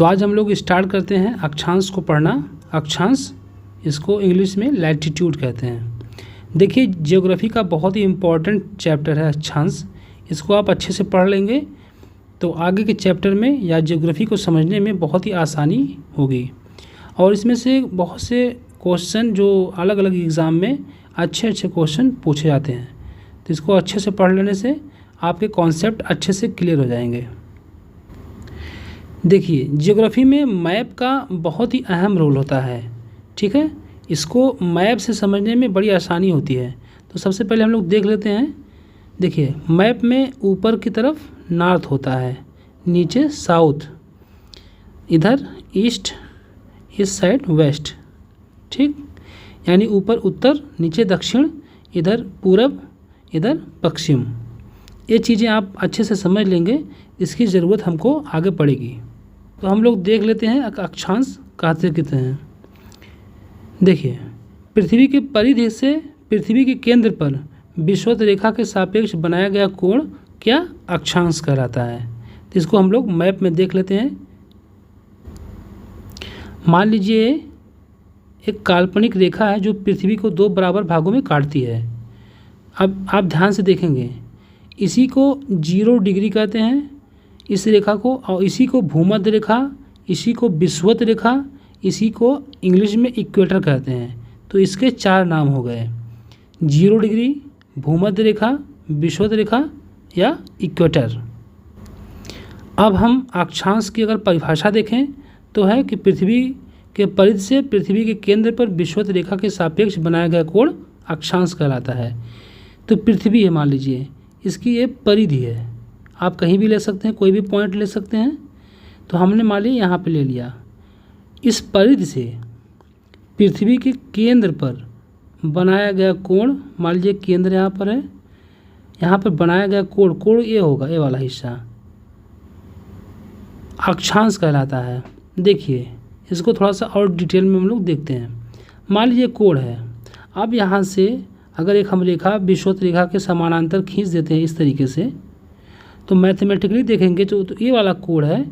तो आज हम लोग स्टार्ट करते हैं अक्षांश को पढ़ना। अक्षांश, इसको इंग्लिश में लैटिट्यूड कहते हैं। देखिए, ज्योग्राफी का बहुत ही इम्पोर्टेंट चैप्टर है अक्षांश। इसको आप अच्छे से पढ़ लेंगे तो आगे के चैप्टर में या ज्योग्राफी को समझने में बहुत ही आसानी होगी। और इसमें से बहुत से क्वेश्चन जो अलग अलग एग्ज़ाम में अच्छे क्वेश्चन पूछे जाते हैं, तो इसको अच्छे से पढ़ लेने से आपके कॉन्सेप्ट अच्छे से क्लियर हो जाएंगे। देखिए, ज्योग्राफी में मैप का बहुत ही अहम रोल होता है, ठीक है। इसको मैप से समझने में बड़ी आसानी होती है। तो सबसे पहले हम लोग देख लेते हैं। देखिए, मैप में ऊपर की तरफ नॉर्थ होता है, नीचे साउथ, इधर ईस्ट, इस साइड वेस्ट, ठीक। यानी ऊपर उत्तर, नीचे दक्षिण, इधर पूरब, इधर पश्चिम। ये चीज़ें आप अच्छे से समझ लेंगे, इसकी ज़रूरत हमको आगे पड़ेगी। तो हम लोग देख लेते हैं अक्षांश कहते कितने हैं। देखिए, पृथ्वी के परिधि से पृथ्वी के केंद्र पर विषुवत रेखा के सापेक्ष बनाया गया कोण क्या अक्षांश कहलाता है। तो इसको हम लोग मैप में देख लेते हैं। मान लीजिए एक काल्पनिक रेखा है जो पृथ्वी को दो बराबर भागों में काटती है। अब आप ध्यान से देखेंगे, इसी को 0 डिग्री कहते हैं, इस रेखा को, और इसी को भूमध्य रेखा, इसी को विषुवत रेखा, इसी को इंग्लिश में इक्वेटर कहते हैं। तो इसके 4 नाम हो गए: 0 डिग्री, भूमध्य रेखा, विषुवत रेखा या इक्वेटर। अब हम अक्षांश की अगर परिभाषा देखें तो है कि पृथ्वी के परिधि से पृथ्वी के केंद्र पर विषुवत रेखा के सापेक्ष बनाया गया कोण अक्षांश कहलाता है। तो पृथ्वी है, मान लीजिए इसकी ये परिधि है, आप कहीं भी ले सकते हैं, कोई भी पॉइंट ले सकते हैं। तो हमने मान लिया यहाँ पे ले लिया। इस परिधि से पृथ्वी के केंद्र पर बनाया गया कोण, मान लीजिए केंद्र यहाँ पर है, यहाँ पर बनाया गया कोण ये होगा, ये वाला हिस्सा अक्षांश कहलाता है। देखिए, इसको थोड़ा सा और डिटेल में हम लोग देखते हैं। मान लीजिए कोण है, अब यहाँ से अगर एक हम रेखा विषुवत रेखा के समानांतर खींच देते हैं इस तरीके से, तो मैथमेटिकली देखेंगे तो ये वाला कोण है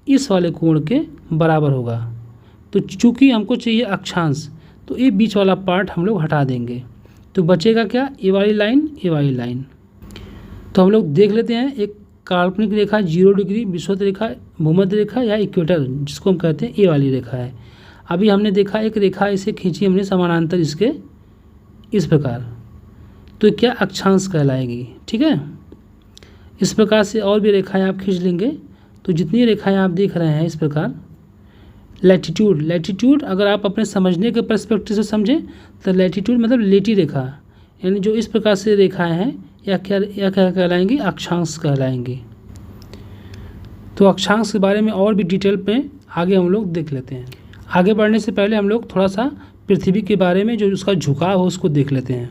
इस वाले कोण के बराबर होगा। तो चूंकि हमको चाहिए अक्षांश, तो ये बीच वाला पार्ट हम लोग हटा देंगे, तो बचेगा क्या, ये वाली लाइन, ये वाली लाइन। तो हम लोग देख लेते हैं एक काल्पनिक रेखा 0 डिग्री, विषुवत रेखा, भूमध्य रेखा या इक्वेटर जिसको हम कहते हैं, ये वाली रेखा है। अभी हमने देखा एक रेखा इसे खींची हमने समानांतर इसके इस प्रकार, तो क्या अक्षांश कहलाएगी, ठीक है। इस प्रकार से और भी रेखाएं आप खींच लेंगे, तो जितनी रेखाएं आप देख रहे हैं इस प्रकार। लैटिट्यूड अगर आप अपने समझने के पर्सपेक्टिव से समझें तो लैटिट्यूड मतलब लेटी रेखा, यानी जो इस प्रकार से रेखाएं हैं या क्या कहलाएंगी, अक्षांश कहलाएंगी। तो अक्षांश के बारे में और भी डिटेल पे आगे हम लोग देख लेते हैं। आगे बढ़ने से पहले हम लोग थोड़ा सा पृथ्वी के बारे में जो उसका झुकाव हो उसको देख लेते हैं।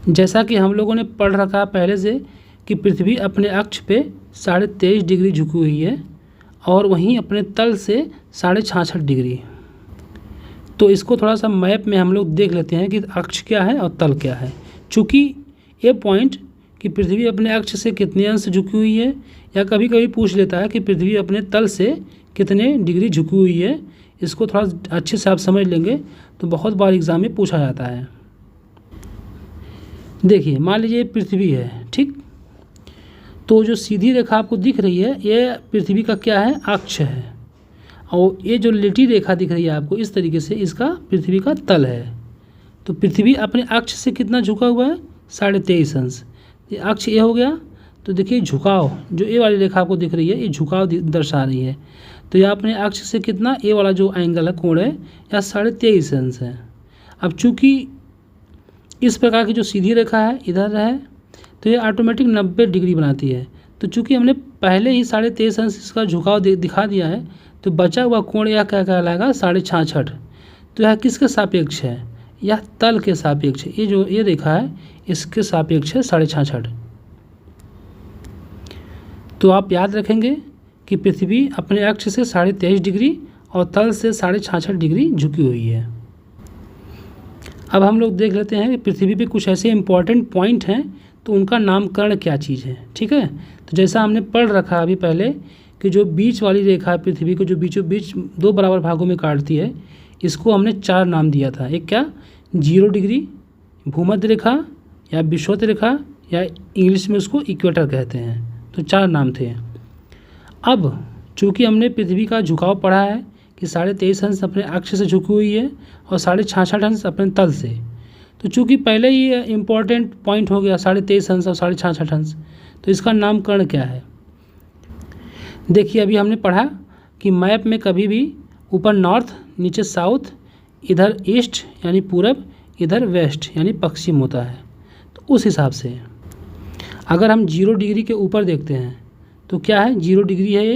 जैसा कि हम लोगों ने पढ़ रखा पहले से कि पृथ्वी अपने अक्ष पे 23.5 डिग्री झुकी हुई है और वहीं अपने तल से 66.5 डिग्री। तो इसको थोड़ा सा मैप में हम लोग देख लेते हैं कि अक्ष क्या है और तल क्या है। चूँकि ये पॉइंट कि पृथ्वी अपने अक्ष से कितने अंश झुकी हुई है, या कभी कभी पूछ लेता है कि पृथ्वी अपने तल से कितने डिग्री झुकी हुई है, इसको थोड़ा अच्छे से आप समझ लेंगे तो बहुत बार एग्ज़ाम में पूछा जाता है। देखिए, मान लीजिए पृथ्वी है, ठीक। तो जो सीधी रेखा आपको दिख रही है ये पृथ्वी का क्या है, अक्ष है। और ये जो लेटी रेखा दिख रही है आपको इस तरीके से, इसका पृथ्वी का तल है। तो पृथ्वी अपने अक्ष से कितना झुका हुआ है, 23.5 अंश। ये अक्ष ये हो गया। तो देखिए झुकाव, जो ये वाली रेखा आपको दिख रही है ये झुकाव दर्शा रही है। तो यह अपने अक्ष से कितना, ये वाला जो एंगल है, कोण है, यह 23.5 अंश है। अब चूँकि इस प्रकार की जो सीधी रेखा है इधर है, तो ये ऑटोमेटिक 90 डिग्री बनाती है। तो चूँकि हमने पहले ही 23.5 अंश इसका झुकाव दिखा दिया है, तो बचा हुआ कोण यह क्या कहलाएगा, 66.5। तो यह किसके सापेक्ष है, यह तल के सापेक्ष है। ये जो ये रेखा है इसके सापेक्ष है 66.5। तो आप याद रखेंगे कि पृथ्वी अपने अक्ष से 23.5 डिग्री और तल से 66.5 डिग्री झुकी हुई है। अब हम लोग देख लेते हैं कि पृथ्वी पे कुछ ऐसे इंपॉर्टेंट पॉइंट हैं तो उनका नामकरण क्या चीज़ है, ठीक है। तो जैसा हमने पढ़ रखा अभी पहले कि जो बीच वाली रेखा है पृथ्वी को जो बीचों बीच 2 बराबर भागों में काटती है, इसको हमने 4 नाम दिया था। एक क्या, 0 डिग्री, भूमध्य रेखा या विषुवत रेखा, या इंग्लिश में उसको इक्वेटर कहते हैं। तो 4 नाम थे। अब चूँकि हमने पृथ्वी का झुकाव पढ़ा है कि 23.5 अंश अपने अक्ष से झुकी हुई है और 66.5 अंश अपने तल से, तो चूँकि पहले ही इम्पॉर्टेंट पॉइंट हो गया 23.5 अंश और 66.5 अंश, तो इसका नामकरण क्या है। देखिए अभी हमने पढ़ा कि मैप में कभी भी ऊपर नॉर्थ, नीचे साउथ, इधर ईस्ट यानी पूरब, इधर वेस्ट यानी पश्चिम होता है। तो उस हिसाब से अगर हम 0 डिग्री के ऊपर देखते हैं तो क्या है, 0 डिग्री है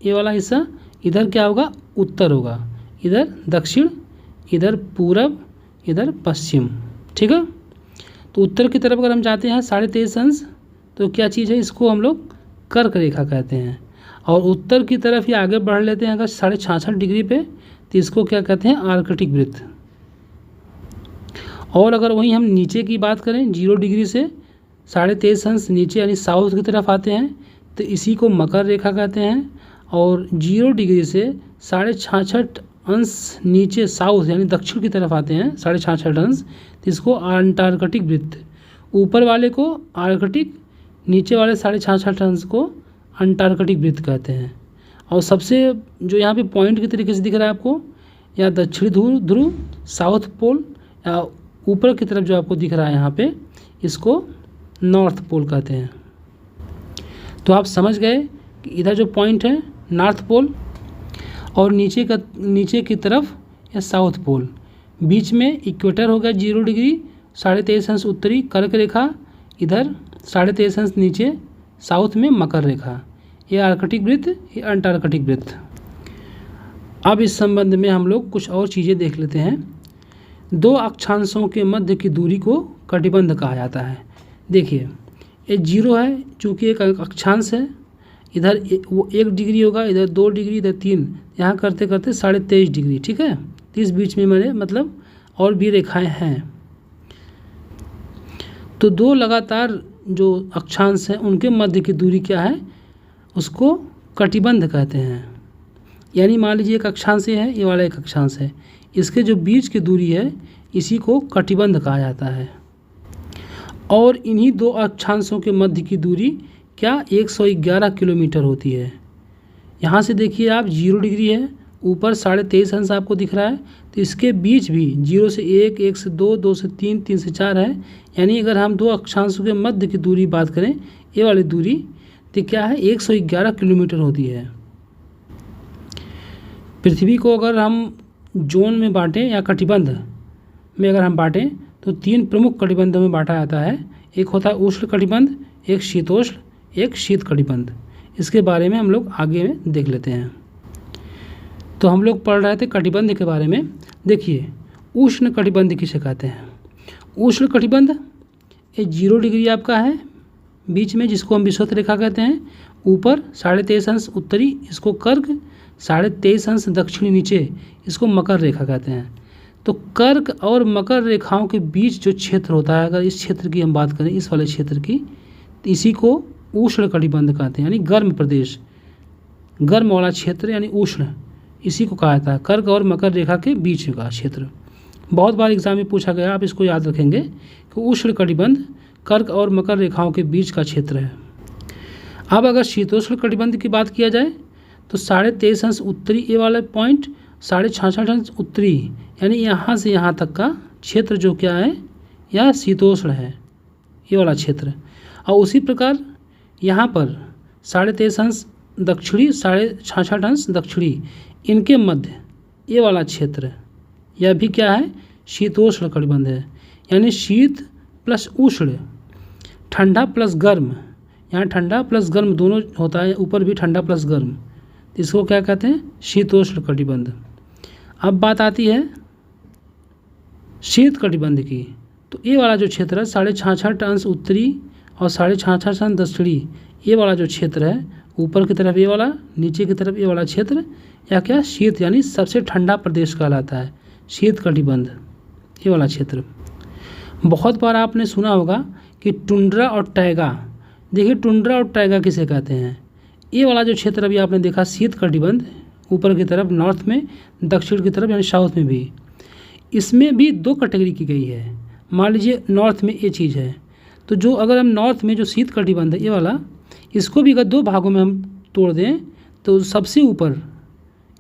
ये वाला हिस्सा, इधर क्या होगा, उत्तर होगा, इधर दक्षिण, इधर पूरब, इधर पश्चिम। ठीक है। तो उत्तर की तरफ अगर हम जाते हैं 23.5 अंश, तो क्या चीज़ है, इसको हम लोग कर्क रेखा कहते हैं। और उत्तर की तरफ ही आगे बढ़ लेते हैं अगर 66.5 डिग्री पे, तो इसको क्या कहते हैं, आर्कटिक वृत्त। और अगर वहीं हम नीचे की बात करें, 0 डिग्री से 23.5 अंश नीचे यानी साउथ की तरफ आते हैं, तो इसी को मकर रेखा कहते हैं। और 0 डिग्री से 66.5 अंश नीचे साउथ यानी दक्षिण की तरफ आते हैं 66.5 अंश, तो इसको अंटार्कटिक वृत्त। ऊपर वाले को आर्कटिक, नीचे वाले 66.5 अंश को अंटार्कटिक वृत्त कहते हैं। और सबसे जो यहाँ पे पॉइंट के तरीके से दिख रहा है आपको, या दक्षिणी ध्रुव, साउथ पोल, या ऊपर की तरफ जो आपको दिख रहा है यहाँ पे, इसको नॉर्थ पोल कहते हैं। तो आप समझ गए कि इधर जो पॉइंट है नॉर्थ पोल, और नीचे की तरफ या साउथ पोल, बीच में इक्वेटर हो गया 0 डिग्री, 23.5 अंश उत्तरी कर्क रेखा, इधर 23.5 अंश नीचे साउथ में मकर रेखा। ये आर्कटिक वृत्त, ये अंटार्कटिक वृत्त। अब इस संबंध में हम लोग कुछ और चीज़ें देख लेते हैं। 2 अक्षांशों के मध्य की दूरी को कटिबंध कहा जाता है। देखिए ये 0 है, चूँकि एक अक्षांश है, इधर वो 1 डिग्री होगा, इधर 2 डिग्री, इधर 3, यहाँ करते करते 23.5 डिग्री। ठीक है। तो इस बीच में मैंने मतलब और भी रेखाएं हैं। तो 2 लगातार जो अक्षांश हैं उनके मध्य की दूरी क्या है, उसको कटिबंध कहते हैं। यानी मान लीजिए एक अक्षांश है, ये वाला एक अक्षांश है, इसके जो बीच की दूरी है इसी को कटिबंध कहा जाता है। और इन्हीं 2 अक्षांशों के मध्य की दूरी क्या 111 किलोमीटर होती है। यहाँ से देखिए आप 0 डिग्री है, ऊपर 23.5 अंश आपको दिख रहा है, तो इसके बीच भी 0 से 1, 1 से 2, 2 से 3, 3 से 4 है। यानी अगर हम 2 अक्षांशों के मध्य की दूरी बात करें, ये वाली दूरी, तो क्या है 111 किलोमीटर होती है। पृथ्वी को अगर हम जोन में बांटें या कटिबंध में अगर हम बांटें, तो 3 प्रमुख कटिबंधों में बांटा जाता है। एक होता है उष्ण कटिबंध, एक शीतोष्ण, एक शीत कटिबंध। इसके बारे में हम लोग आगे में देख लेते हैं। तो हम लोग पढ़ रहे थे कटिबंध के बारे में। देखिए उष्ण कटिबंध किसे कहते हैं। उष्ण कटिबंध ये 0 डिग्री आपका है बीच में, जिसको हम विषुवत रेखा कहते हैं। ऊपर 23.5 अंश उत्तरी, इसको कर्क, 23.5 अंश दक्षिणी नीचे, इसको मकर रेखा कहते हैं। तो कर्क और मकर रेखाओं के बीच जो क्षेत्र होता है, अगर इस क्षेत्र की हम बात करें, इस वाले क्षेत्र की, तो इसी को उष्ण कटिबंध कहते हैं। यानी गर्म प्रदेश, गर्म वाला क्षेत्र यानी उष्ण, इसी को कहा जाता है। कर्क और मकर रेखा के बीच का क्षेत्र। बहुत बार एग्जाम में पूछा गया, आप इसको याद रखेंगे कि उष्ण कटिबंध कर्क और मकर रेखाओं के बीच का क्षेत्र है। अब अगर शीतोष्ण कटिबंध की बात किया जाए, तो 23.5 अंश उत्तरी, ये वाला पॉइंट 66.5 अंश उत्तरी, यानी यहाँ से यहाँ तक का क्षेत्र जो क्या है, यह शीतोष्ण है, ये वाला क्षेत्र। और उसी प्रकार यहाँ पर 23.5 अंश दक्षिणी, 66.5 अंश दक्षिणी, इनके मध्य ये वाला क्षेत्र, यह भी क्या है, शीतोष्ण कटिबंध है। यानी शीत प्लस उष्ण, ठंडा प्लस गर्म, यहाँ ठंडा प्लस गर्म दोनों होता है, ऊपर भी ठंडा प्लस गर्म, इसको क्या कहते हैं, शीतोष्ण कटिबंध। अब बात आती है शीत कटिबंध की। तो ये वाला जो क्षेत्र है 66.5 अंश उत्तरी और 66.5 अंश दक्षिणी, ये वाला जो क्षेत्र है, ऊपर की तरफ ये वाला, नीचे की तरफ ये वाला क्षेत्र, या क्या शीत यानी सबसे ठंडा प्रदेश कहलाता है, शीत कटिबंध, ये वाला क्षेत्र। बहुत बार आपने सुना होगा कि टुंड्रा और टैगा। देखिए टुंड्रा और टैगा किसे कहते हैं। ये वाला जो क्षेत्र अभी आपने देखा शीत कटिबंध, ऊपर की तरफ नॉर्थ में, दक्षिण की तरफ यानी साउथ में भी, इसमें भी 2 कैटेगरी की गई है। मान लीजिए नॉर्थ में ये चीज़ है, तो जो अगर हम नॉर्थ में जो शीत कटिबंध है ये वाला, इसको भी अगर 2 भागों में हम तोड़ दें तो सबसे ऊपर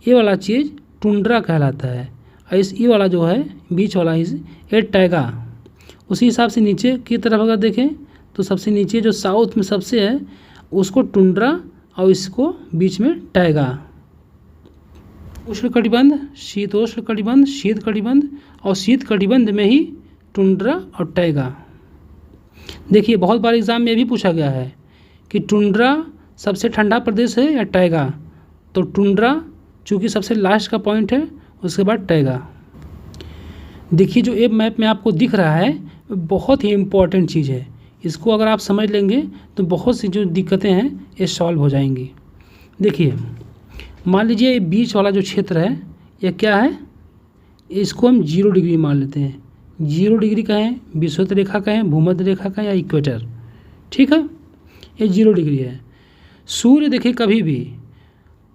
ये वाला चीज़ टुंड्रा कहलाता है, और इस ये वाला जो है बीच वाला ये टैगा। उसी हिसाब से नीचे की तरफ अगर देखें तो सबसे नीचे जो साउथ में सबसे है उसको टुंड्रा और इसको बीच में टैगा। उष्ण कटिबंध, शीतोष्ण कटिबंध, शीत कटिबंध, और शीत कटिबंध में ही टुंड्रा और टैगा। देखिए बहुत बार एग्जाम में भी पूछा गया है कि टुंड्रा सबसे ठंडा प्रदेश है या टैगा, तो टुंड्रा चूँकि सबसे लास्ट का पॉइंट है, उसके बाद टैगा। देखिए जो एक मैप में आपको दिख रहा है बहुत ही इम्पॉर्टेंट चीज़ है, इसको अगर आप समझ लेंगे तो बहुत सी जो दिक्कतें हैं ये सॉल्व हो जाएंगी। देखिए मान लीजिए ये बीच वाला जो क्षेत्र है यह क्या है, इसको हम 0 डिग्री मान लेते हैं। 0 डिग्री कहें, विषुवत रेखा कहें, भूमध्य रेखा कहें या इक्वेटर, ठीक है, ये 0 डिग्री है। सूर्य देखिए कभी भी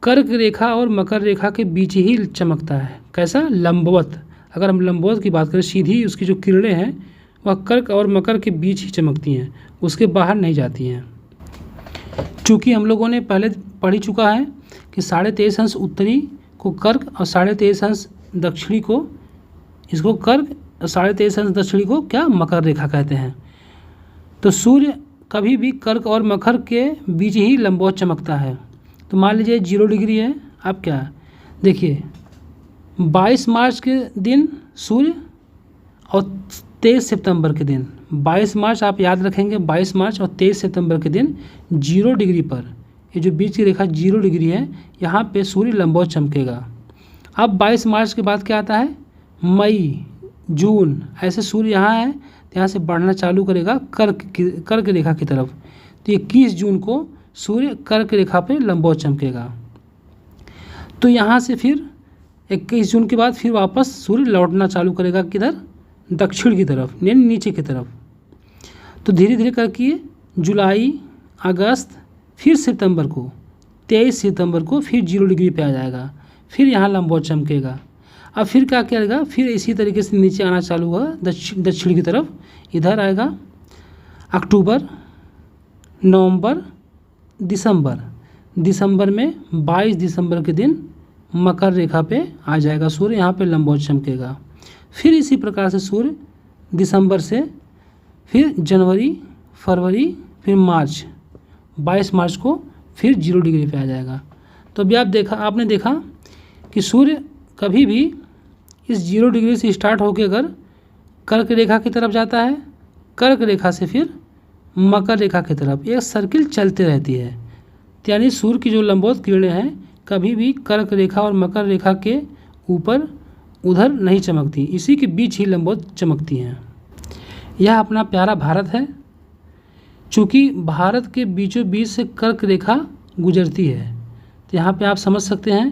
कर्क रेखा और मकर रेखा के बीच ही चमकता है। कैसा? लंबवत। अगर हम लंबवत की बात करें, सीधी उसकी जो किरणें हैं वह कर्क और मकर के बीच ही चमकती हैं, उसके बाहर नहीं जाती हैं। चूँकि हम लोगों ने पहले पढ़ ही चुका है कि 23.5 अंश उत्तरी को कर्क और 23.5 अंश दक्षिणी को, इसको कर्क और 23.5 अंश दक्षिणी को क्या, मकर रेखा कहते हैं। तो सूर्य कभी भी कर्क और मकर के बीच ही लंबवत चमकता है। तो मान लीजिए 0 डिग्री है, अब क्या देखिए 22 मार्च के दिन सूर्य और 23 सितंबर के दिन, 22 मार्च आप याद रखेंगे, 22 मार्च और 23 सितंबर के दिन 0 डिग्री पर, ये जो बीच की रेखा 0 डिग्री है, यहाँ पे सूर्य लंबवत चमकेगा। अब 22 मार्च के बाद क्या आता है, मई, जून, ऐसे सूर्य यहाँ है तो यहाँ से बढ़ना चालू करेगा कर्क रेखा की तरफ। तो 21 जून को सूर्य कर्क रेखा पे लंबवत चमकेगा। तो यहाँ से फिर 21 जून के बाद फिर वापस सूर्य लौटना चालू करेगा किधर, दक्षिण की तरफ, यानी नीचे की तरफ। तो धीरे धीरे करके जुलाई, अगस्त, फिर सितंबर को, 23 सितंबर को फिर 0 डिग्री पे आ जाएगा, फिर यहाँ लंबवत चमकेगा। अब फिर क्या करेगा, फिर इसी तरीके से नीचे आना चालू होगा दक्षिण की तरफ, इधर आएगा अक्टूबर, नवंबर, दिसंबर में 22 दिसंबर के दिन मकर रेखा पे आ जाएगा सूर्य, यहाँ पे लंबवत चमकेगा। फिर इसी प्रकार से सूर्य दिसंबर से फिर जनवरी, फरवरी, फिर मार्च, 22 मार्च को फिर 0 डिग्री पे आ जाएगा। तो अभी आपने देखा कि सूर्य कभी भी इस 0 डिग्री से स्टार्ट होकर अगर कर्क रेखा की तरफ जाता है, कर्क रेखा से फिर मकर रेखा की तरफ एक सर्किल चलते रहती है। यानी सूर्य की जो लंबवत किरणें हैं कभी भी कर्क रेखा और मकर रेखा के ऊपर उधर नहीं चमकती, इसी के बीच ही लंबवत चमकती हैं। यह अपना प्यारा भारत है। चूँकि भारत के बीचों बीच से कर्क रेखा गुजरती है, तो यहाँ पे आप समझ सकते हैं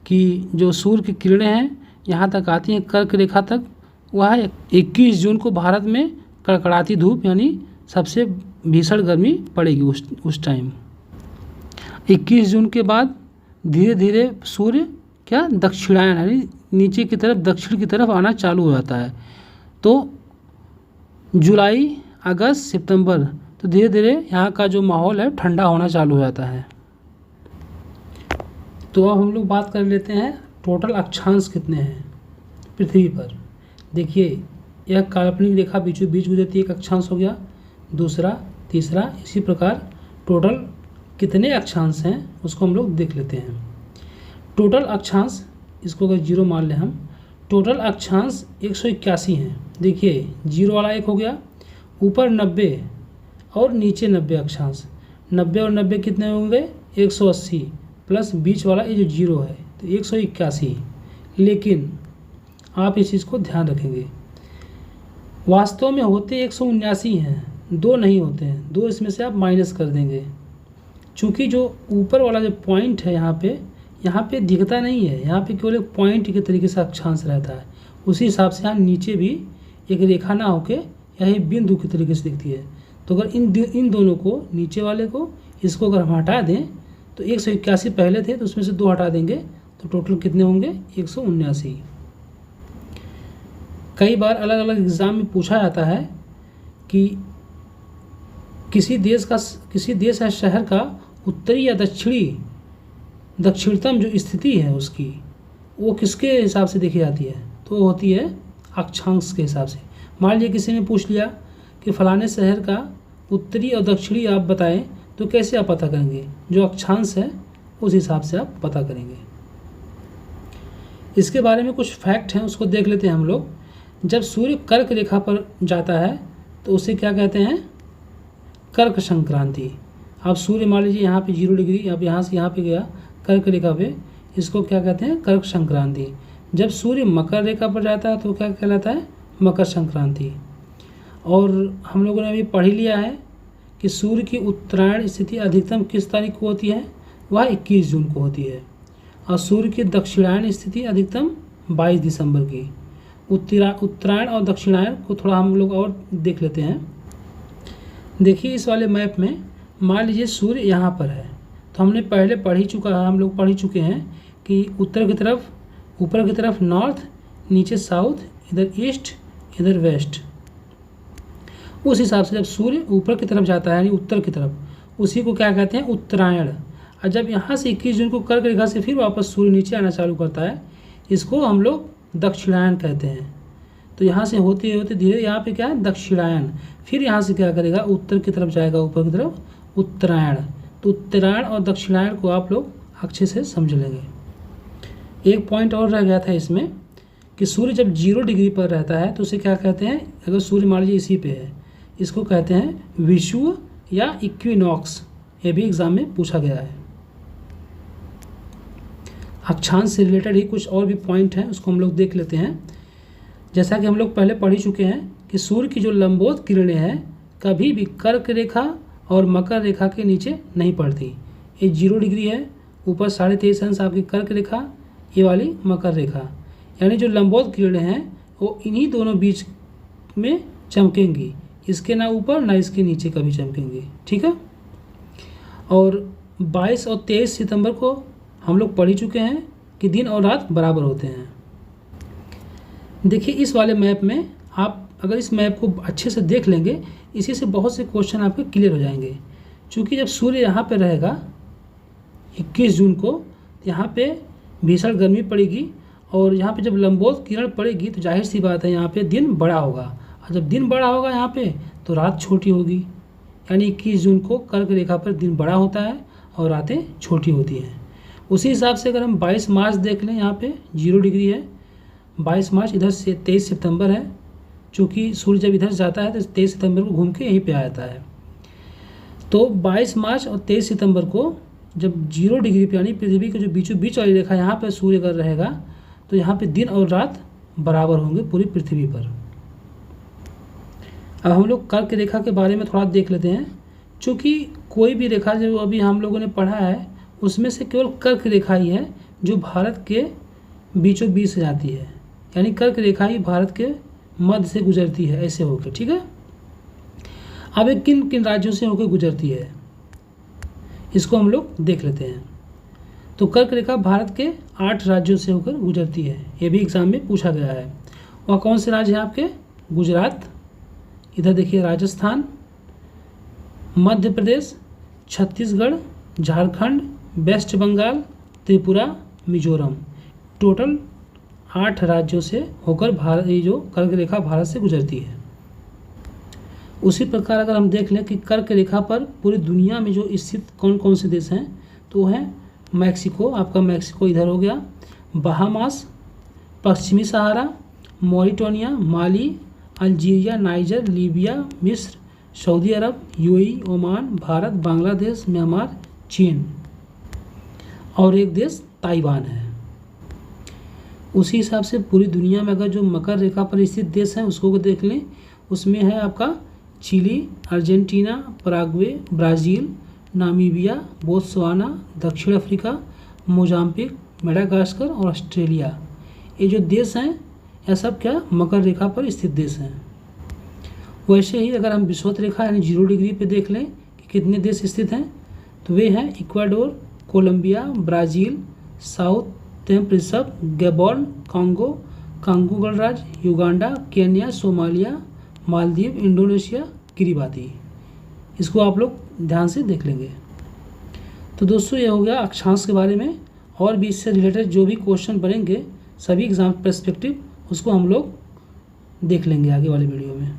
कि जो सूर्य की किरणें हैं यहाँ तक आती हैं कर्क रेखा तक। वह 21 जून को भारत में कड़कड़ाती धूप यानी सबसे भीषण गर्मी पड़ेगी उस टाइम। 21 जून के बाद धीरे धीरे सूर्य क्या, दक्षिणायन यानी नीचे की तरफ, दक्षिण की तरफ आना चालू हो जाता है। तो जुलाई, अगस्त, सितंबर, तो धीरे धीरे यहाँ का जो माहौल है ठंडा होना चालू हो जाता है। तो अब हम लोग बात कर लेते हैं टोटल अक्षांश कितने हैं पृथ्वी पर। देखिए यह काल्पनिक रेखा बीचों बीच गुजरती है, एक अक्षांश हो गया, दूसरा, तीसरा, इसी प्रकार टोटल कितने अक्षांश हैं उसको हम लोग देख लेते हैं। टोटल अक्षांश, इसको अगर 0 मान लें हम, टोटल अक्षांश 181 हैं। देखिए 0 वाला एक हो गया, ऊपर 90 और नीचे 90 अक्षांश। 90 और 90 कितने होंगे, 180 प्लस बीच वाला ये जो 0 है तो 181। लेकिन आप इस चीज़ को ध्यान रखेंगे, वास्तव में होते 179 हैं, 2 नहीं होते हैं, 2 इसमें से आप माइनस कर देंगे। चूँकि जो ऊपर वाला जो पॉइंट है यहाँ पे दिखता नहीं है, यहाँ पे केवल एक पॉइंट के तरीके से अक्षांश रहता है। उसी हिसाब से यहाँ नीचे भी एक रेखा ना होके यही बिंदु की तरीके से दिखती है। तो अगर इन दोनों को, नीचे वाले को, इसको अगर हम हटा दें तो 181 पहले थे तो उसमें से 2 हटा देंगे तो टोटल कितने होंगे 179। कई बार अलग अलग एग्ज़ाम में पूछा जाता है कि किसी देश या शहर का उत्तरी या दक्षिणतम जो स्थिति है उसकी वो किसके हिसाब से देखी जाती है, तो वो होती है अक्षांश के हिसाब से। मान लीजिए किसी ने पूछ लिया कि फलाने शहर का उत्तरी और दक्षिणी आप बताएं, तो कैसे आप पता करेंगे, जो अक्षांश है उस हिसाब से आप पता करेंगे। इसके बारे में कुछ फैक्ट हैं, उसको देख लेते हैं हम लोग। जब सूर्य कर्क रेखा पर जाता है तो उसे क्या कहते हैं, कर्क संक्रांति। अब सूर्य मान लीजिए यहाँ पे 0 डिग्री, अब यहाँ से यहाँ पे गया कर्क रेखा पे, इसको क्या कहते हैं, कर्क संक्रांति। जब सूर्य मकर रेखा पर जाता है तो क्या कहलाता है, मकर संक्रांति। और हम लोगों ने अभी पढ़ ही लिया है कि सूर्य की उत्तरायण स्थिति अधिकतम किस तारीख को होती है, वह 21 जून को होती है। और सूर्य की दक्षिणायन स्थिति अधिकतम 22 दिसंबर की। उत्तरायण और दक्षिणायन को थोड़ा हम लोग और देख लेते हैं। देखिए इस वाले मैप में मान लीजिए सूर्य यहाँ पर है, तो हमने पहले हम लोग पढ़ ही चुके हैं कि उत्तर की तरफ, ऊपर की तरफ नॉर्थ, नीचे साउथ, इधर ईस्ट, इधर वेस्ट। उस हिसाब से जब सूर्य ऊपर की तरफ जाता है यानी उत्तर की तरफ, उसी को क्या कहते हैं, उत्तरायण। और जब यहाँ से 21 जून को कर्क रेखा से फिर वापस सूर्य नीचे आना चालू करता है, इसको हम लोग दक्षिणायन कहते हैं। तो यहाँ से होते होते धीरे यहाँ पे क्या है, दक्षिणायन। फिर यहाँ से क्या करेगा, उत्तर की तरफ जाएगा, ऊपर की तरफ उत्तरायण। तो उत्तरायण और दक्षिणायन को आप लोग अच्छे से समझ लेंगे। एक पॉइंट और रह गया था इसमें कि सूर्य जब 0 डिग्री पर रहता है तो उसे क्या कहते हैं, अगर सूर्य मान लीजिए इसी पे है, इसको कहते हैं विषुव या इक्विनॉक्स। ये भी एग्जाम में पूछा गया है। अक्षांश से रिलेटेड ही कुछ और भी पॉइंट हैं, उसको हम लोग देख लेते हैं। जैसा कि हम लोग पहले पढ़ ही चुके हैं कि सूर्य की जो लंबवत किरणें हैं कभी भी कर्क रेखा और मकर रेखा के नीचे नहीं पड़ती। ये 0 डिग्री है, ऊपर 23.5 अंश आपकी कर्क रेखा, ये वाली मकर रेखा। यानी जो लंबवत किरणें हैं वो इन्हीं दोनों बीच में चमकेंगी, इसके ना ऊपर ना इसके नीचे कभी चमकेंगी, ठीक है। और 22 और 23 सितंबर को हम लोग पढ़ ही चुके हैं कि दिन और रात बराबर होते हैं। देखिए इस वाले मैप में आप अगर इस मैप को अच्छे से देख लेंगे, इसी से बहुत से क्वेश्चन आपके क्लियर हो जाएंगे। क्योंकि जब सूर्य यहाँ पे रहेगा 21 जून को, यहाँ पे भीषण गर्मी पड़ेगी और यहाँ पे जब लंबवत किरण पड़ेगी तो जाहिर सी बात है यहाँ पे दिन बड़ा होगा, और जब दिन बड़ा होगा यहाँ पे तो रात छोटी होगी। यानी 21 जून को कर्क रेखा पर दिन बड़ा होता है और रातें छोटी होती हैं। उसी हिसाब से अगर हम 22 मार्च देख लें, यहाँ पे 0 डिग्री है, 22 मार्च इधर से 23 सितंबर है। चूँकि सूर्य जब इधर जाता है तो 23 सितंबर को घूम के यहीं पे आ जाता है। तो 22 मार्च और 23 सितंबर को जब 0 डिग्री पे यानी पृथ्वी के जो बीचों बीच वाली रेखा यहाँ पे सूर्य अगर रहेगा तो यहाँ पे दिन और रात बराबर होंगे पूरी पृथ्वी पर। अब हम लोग कर्क रेखा के बारे में थोड़ा देख लेते हैं। चूँकि कोई भी रेखा जो अभी हम लोगों ने पढ़ा है उसमें से केवल कर्क रेखा ही है जो भारत के बीचों बीच से जाती है। यानी कर्क रेखा ही भारत के मध्य से गुजरती है, ऐसे होकर, ठीक है। अब ये किन किन राज्यों से होकर गुजरती है इसको हम लोग देख लेते हैं। तो कर्क रेखा भारत के 8 राज्यों से होकर गुजरती है, ये भी एग्जाम में पूछा गया है। वह कौन से राज्य हैं आपके, गुजरात, इधर देखिए राजस्थान, मध्य प्रदेश, छत्तीसगढ़, झारखंड, वेस्ट बंगाल, त्रिपुरा, मिजोरम। टोटल 8 राज्यों से होकर भारत, ये जो कर्क रेखा भारत से गुजरती है। उसी प्रकार अगर हम देख लें कि कर्क रेखा पर पूरी दुनिया में जो स्थित कौन कौन से देश हैं, तो है मैक्सिको, आपका मैक्सिको इधर हो गया, बहामास, पश्चिमी Sahara, Mauritania, Mali, Algeria, Niger, Libya, मिस्र, सऊदी अरब, UAE, Oman, Bharat, Bangladesh, Myanmar, चीन और एक देश ताइवान है। उसी हिसाब से पूरी दुनिया में अगर जो मकर रेखा पर स्थित देश हैं उसको देख लें, उसमें है आपका Chile, Argentina, Paraguay, Brazil, Namibia, Botswana, दक्षिण अफ्रीका, मोजाम्बिक, मेडागास्कर और ऑस्ट्रेलिया। ये जो देश हैं यह सब क्या मकर रेखा पर स्थित देश हैं। वैसे ही अगर हम विषुवत रेखा यानी 0 डिग्री पे देख लें कि कितने देश स्थित हैं, तो वे हैं इक्वाडोर, कोलंबिया, ब्राज़ील, साउथ प्रिसप, गैबोन, कांगो, कांगो गणराज्य, Uganda, Kenya, Somalia, Maldives, Indonesia, Kiribati. इसको आप लोग ध्यान से देख लेंगे। तो दोस्तों ये हो गया अक्षांश के बारे में, और भी इससे रिलेटेड जो भी क्वेश्चन बनेंगे सभी एग्जाम पर्सपेक्टिव उसको हम लोग देख लेंगे आगे वाले वीडियो में।